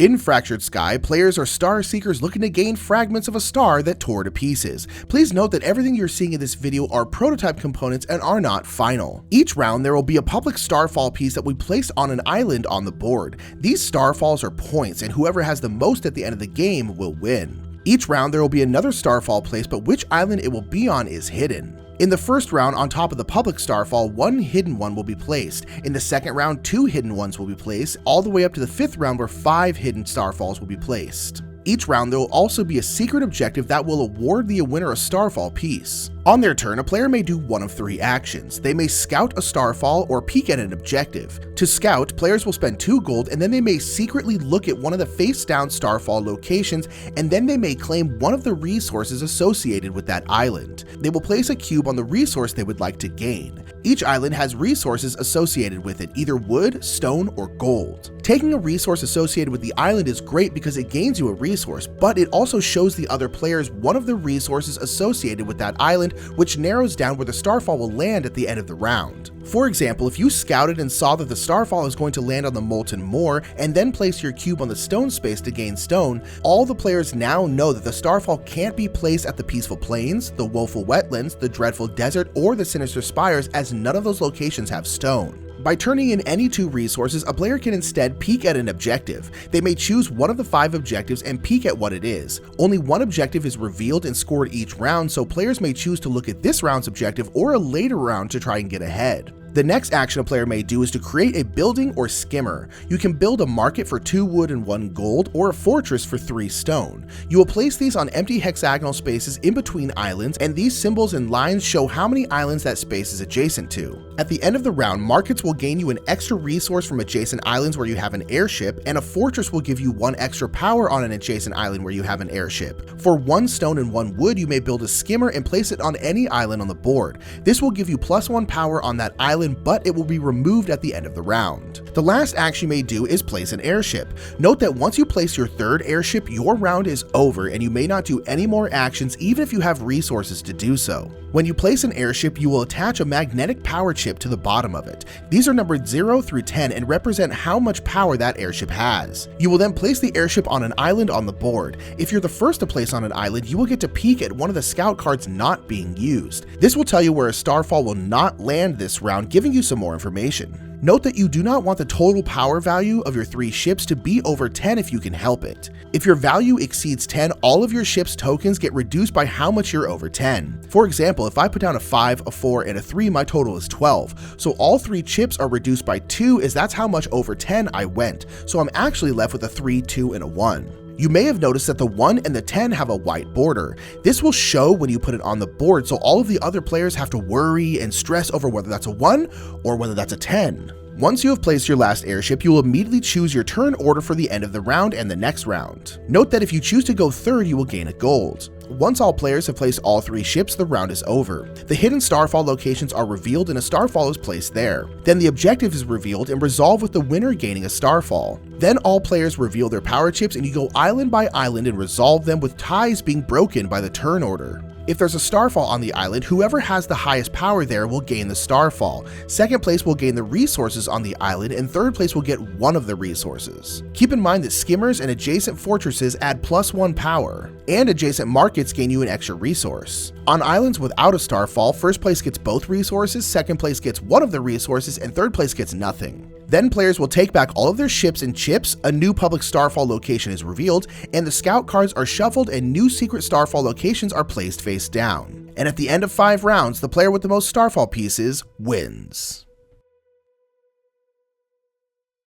In Fractured Sky, players are star seekers looking to gain fragments of a star that tore to pieces. Please note that everything you're seeing in this video are prototype components and are not final. Each round there will be a public Starfall piece that we place on an island on the board. These Starfalls are points, and whoever has the most at the end of the game will win. Each round there will be another Starfall placed, but which island it will be on is hidden. In the first round, on top of the public Starfall, one hidden one will be placed. In the second round, 2 hidden ones will be placed, all the way up to the 5th round where 5 hidden Starfalls will be placed. Each round there will also be a secret objective that will award the winner a Starfall piece. On their turn, a player may do one of 3 actions. They may scout a Starfall or peek at an objective. To scout, players will spend 2 gold, and then they may secretly look at one of the face-down Starfall locations, and then they may claim one of the resources associated with that island. They will place a cube on the resource they would like to gain. Each island has resources associated with it, either wood, stone, or gold. Taking a resource associated with the island is great because it gains you a resource, but it also shows the other players one of the resources associated with that island, which narrows down where the Starfall will land at the end of the round. For example, if you scouted and saw that the Starfall is going to land on the Molten Moor and then place your cube on the stone space to gain stone, all the players now know that the Starfall can't be placed at the Peaceful Plains, the Woeful Wetlands, the Dreadful Desert, or the Sinister Spires, as none of those locations have stone. By turning in any 2 resources, a player can instead peek at an objective. They may choose one of the 5 objectives and peek at what it is. Only one objective is revealed and scored each round, so players may choose to look at this round's objective or a later round to try and get ahead. The next action a player may do is to create a building or skimmer. You can build a market for 2 wood and 1 gold, or a fortress for 3 stone. You will place these on empty hexagonal spaces in between islands, and these symbols and lines show how many islands that space is adjacent to. At the end of the round, markets will gain you an extra resource from adjacent islands where you have an airship, and a fortress will give you 1 extra power on an adjacent island where you have an airship. For 1 stone and 1 wood, you may build a skimmer and place it on any island on the board. This will give you +1 power on that island, but it will be removed at the end of the round. The last action you may do is place an airship. Note that once you place your 3rd airship, your round is over and you may not do any more actions even if you have resources to do so. When you place an airship, you will attach a magnetic power chip to the bottom of it. These are numbered 0 through 10 and represent how much power that airship has. You will then place the airship on an island on the board. If you're the first to place on an island, you will get to peek at one of the scout cards not being used. This will tell you where a Starfall will not land this round, giving you some more information. Note that you do not want the total power value of your 3 ships to be over 10 if you can help it. If your value exceeds 10, all of your ship's tokens get reduced by how much you're over 10. For example, if I put down a 5, a 4, and a 3, my total is 12. So all 3 chips are reduced by 2, as that's how much over 10 I went. So I'm actually left with a 3, 2, and a 1. You may have noticed that the 1 and the 10 have a white border. This will show when you put it on the board, so all of the other players have to worry and stress over whether that's a 1 or whether that's a 10. Once you have placed your last airship, you will immediately choose your turn order for the end of the round and the next round. Note that if you choose to go 3rd, you will gain a gold. Once all players have placed all 3 ships, the round is over. The hidden Starfall locations are revealed and a Starfall is placed there. Then the objective is revealed and resolved with the winner gaining a Starfall. Then all players reveal their power chips and you go island by island and resolve them, with ties being broken by the turn order. If there's a Starfall on the island, whoever has the highest power there will gain the Starfall. 2nd place will gain the resources on the island, and 3rd place will get one of the resources. Keep in mind that skimmers and adjacent fortresses add +1 power, and adjacent markets gain you an extra resource. On islands without a Starfall, 1st place gets both resources, 2nd place gets one of the resources, and 3rd place gets nothing. Then players will take back all of their ships and chips, a new public Starfall location is revealed, and the scout cards are shuffled and new secret Starfall locations are placed face down. And at the end of 5 rounds, the player with the most Starfall pieces wins.